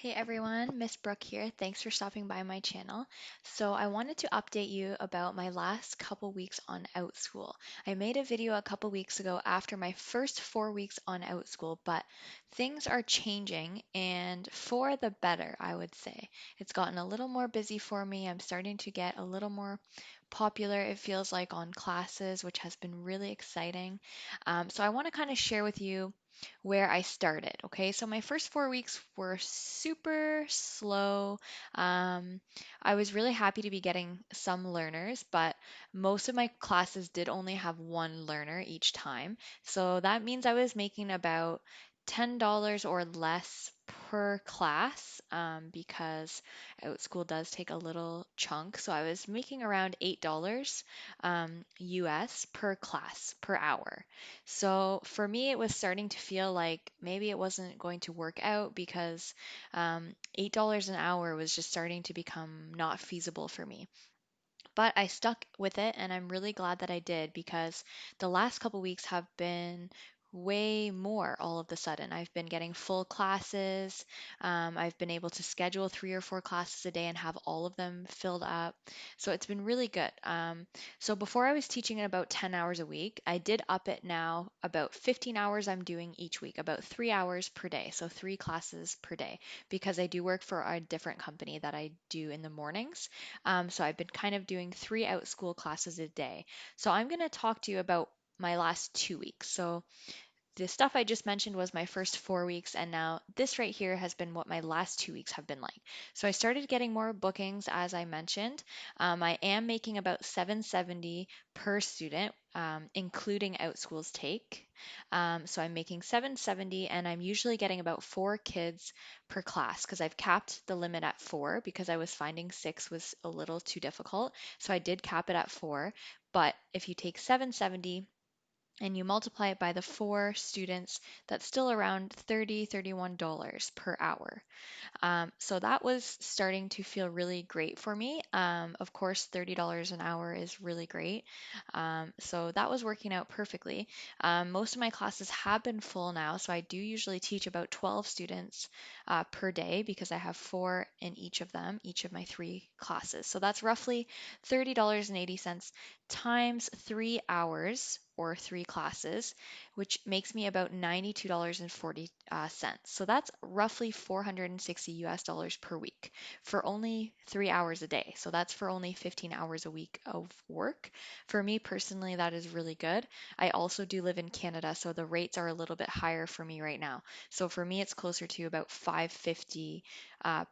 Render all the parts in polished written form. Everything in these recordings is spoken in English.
Hey everyone, Miss Brooke here. Thanks for stopping by my channel. So I wanted to update you about my last couple weeks on Outschool. I made a video a couple weeks ago after my first 4 weeks on Outschool, but things are changing and for the better, I would say. It's gotten a little more busy for me. I'm starting to get a little more popular, it feels like, on classes, which has been really exciting. So I want to kind of share with you where I started. Okay, so my first 4 weeks were super slow. Um, I was really happy to be getting some learners, but most of my classes did only have one learner each time. So that means I was making about $10 or less per class because Outschool does take a little chunk. So I was making around $8 US per class per hour. So for me, it was starting to feel like maybe it wasn't going to work out because $8 an hour was just starting to become not feasible for me. But I stuck with it, and I'm really glad that I did because the last couple weeks have been way more all of the sudden. I've been getting full classes. I've been able to schedule 3 or 4 classes a day and have all of them filled up. So it's been really good. So before I was teaching it about 10 hours a week. I did up it now about 15 hours I'm doing each week, about 3 hours per day. So 3 classes per day because I do work for a different company that I do in the mornings. So I've been kind of doing 3 Outschool classes a day. So I'm going to talk to you about my last 2 weeks. So the stuff I just mentioned was my first 4 weeks, and now this right here has been what my last 2 weeks have been like. So I started getting more bookings, as I mentioned. I am making about 770 per student, including Outschool's take. So I'm making 770, and I'm usually getting about 4 kids per class because I've capped the limit at 4 because I was finding 6 was a little too difficult. So I did cap it at 4. But if you take 770 and you multiply it by the 4 students, that's still around $31 per hour. So that was starting to feel really great for me. Of course, $30 an hour is really great. So that was working out perfectly. Most of my classes have been full now, so I do usually teach about 12 students per day because I have 4 in each of them, each of my 3 classes. So that's roughly $30.80 times 3 hours or 3 classes, which makes me about $92.40. So that's roughly 460 US dollars per week for only 3 hours a day. So that's for only 15 hours a week of work. For me personally, that is really good. I also do live in Canada, so the rates are a little bit higher for me right now. So for me, it's closer to about 550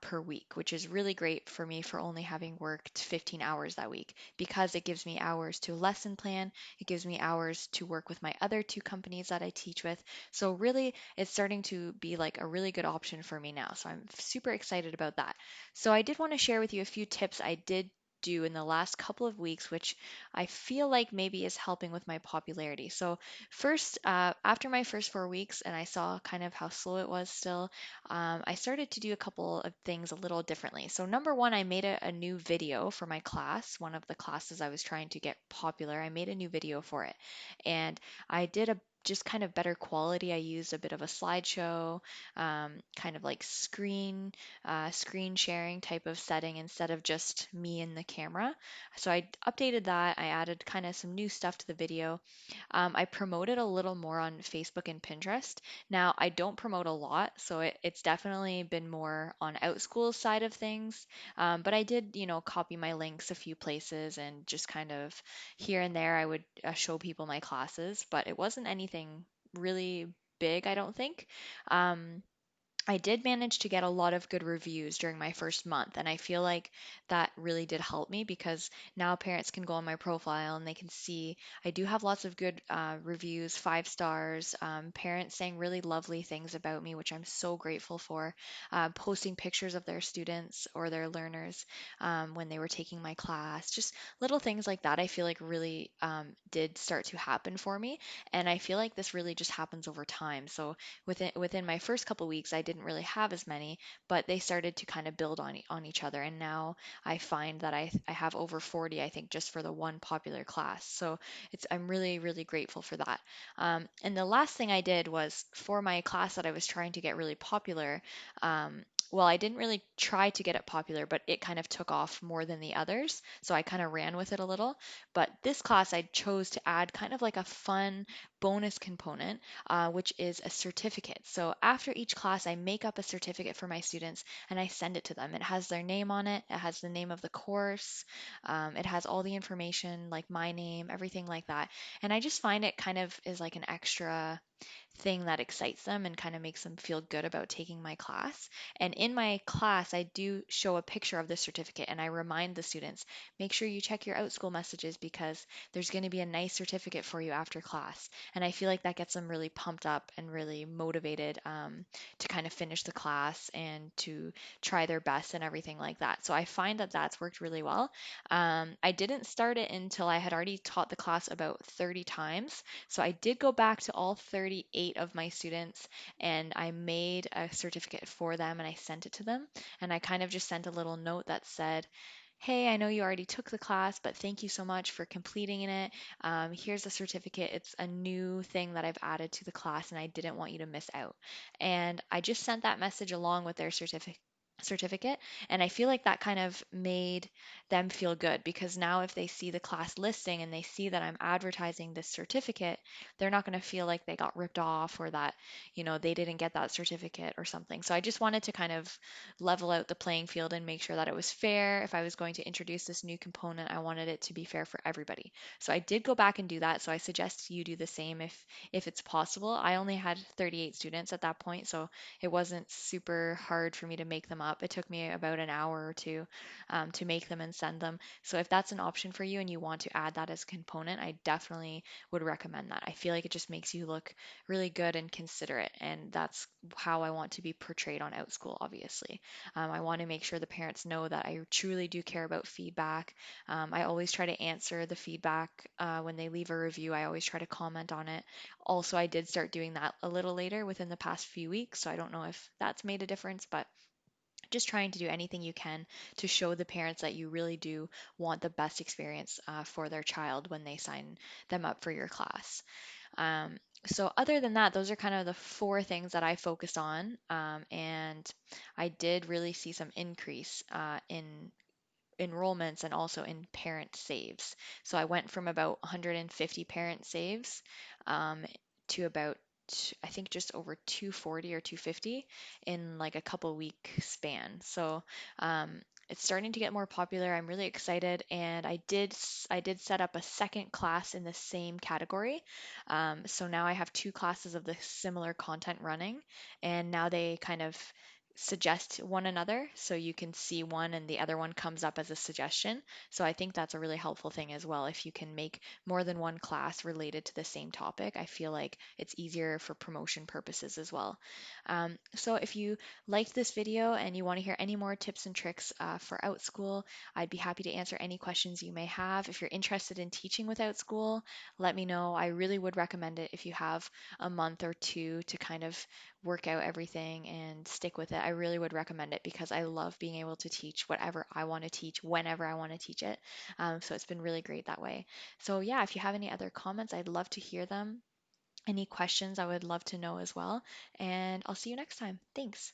per week, which is really great for me for only having worked 15 hours that week because it gives me hours to lesson plan. It gives me hours to work with my other 2 companies that I teach with. So really, it's starting to be like a really good option for me now. So I'm super excited about that. So I did want to share with you a few tips I did do in the last couple of weeks, which I feel like maybe is helping with my popularity. So first, after my first 4 weeks, and I saw kind of how slow it was still, I started to do a couple of things a little differently. So number one, I made a new video for my class, one of the classes I was trying to get popular. I made a new video for it, and I did a just kind of better quality. I used a bit of a slideshow, kind of like screen sharing type of setting instead of just me and the camera. So I updated that. I added kind of some new stuff to the video. I promoted a little more on Facebook and Pinterest. Now, I don't promote a lot, so it's definitely been more on Outschool's side of things. But I did, copy my links a few places and just kind of here and there I would show people my classes, but it wasn't anything really big, I don't think. Um, I did manage to get a lot of good reviews during my first month, and I feel like that really did help me because now parents can go on my profile and they can see I do have lots of good reviews, 5 stars, parents saying really lovely things about me, which I'm so grateful for, posting pictures of their students or their learners when they were taking my class, just little things like that. I feel like really did start to happen for me, and I feel like this really just happens over time. So within my first couple weeks, I didn't didn't really have as many, but they started to kind of build on each other. And now I find that I have over 40, I think, just for the one popular class. So I'm really, really grateful for that. And the last thing I did was for my class that I was trying to get really popular. Well, I didn't really try to get it popular, but it kind of took off more than the others. So I kind of ran with it a little. But this class, I chose to add kind of like a fun bonus component, which is a certificate. So after each class, I make up a certificate for my students and I send it to them. It has their name on it, it has the name of the course, it has all the information, like my name, everything like that. And I just find it kind of is like an extra thing that excites them and kind of makes them feel good about taking my class. And in my class, I do show a picture of the certificate and I remind the students, make sure you check your Outschool messages because there's going to be a nice certificate for you after class. And I feel like that gets them really pumped up and really motivated to kind of finish the class and to try their best and everything like that. So I find that that's worked really well. I didn't start it until I had already taught the class about 30 times. So I did go back to all 38 of my students and I made a certificate for them and I sent it to them. And I kind of just sent a little note that said, hey, I know you already took the class, but thank you so much for completing it. Here's a certificate. It's a new thing that I've added to the class and I didn't want you to miss out. And I just sent that message along with their certificate and I feel like that kind of made them feel good because now if they see the class listing and they see that I'm advertising this certificate, they're not going to feel like they got ripped off or that, they didn't get that certificate or something. So I just wanted to kind of level out the playing field and make sure that it was fair. If I was going to introduce this new component, I wanted it to be fair for everybody. So I did go back and do that. So I suggest you do the same if it's possible. I only had 38 students at that point, so it wasn't super hard for me to make them up. It took me about an hour or two to make them and send them. So if that's an option for you and you want to add that as a component, I definitely would recommend that. I feel like it just makes you look really good and considerate, and that's how I want to be portrayed on Outschool, obviously. I want to make sure the parents know that I truly do care about feedback. I always try to answer the feedback when they leave a review. I always try to comment on it. Also, I did start doing that a little later within the past few weeks, so I don't know if that's made a difference, but just trying to do anything you can to show the parents that you really do want the best experience for their child when they sign them up for your class. Um, so other than that, those are kind of the four things that I focused on, and I did really see some increase in enrollments and also in parent saves. So I went from about 150 parent saves to about I think just over 240 or 250 in like a couple week span. So it's starting to get more popular. I'm really excited, and I did set up a second class in the same category. So now I have two classes of the similar content running, and now they kind of suggest one another so you can see one and the other one comes up as a suggestion. So I think that's a really helpful thing as well. If you can make more than one class related to the same topic, I feel like it's easier for promotion purposes as well. So if you liked this video and you want to hear any more tips and tricks for Outschool, I'd be happy to answer any questions you may have. If you're interested in teaching with Outschool, let me know. I really would recommend it if you have a month or two to kind of work out everything and stick with it. I really would recommend it because I love being able to teach whatever I want to teach whenever I want to teach it. So it's been really great that way. So yeah, if you have any other comments, I'd love to hear them. Any questions, I would love to know as well. And I'll see you next time. Thanks.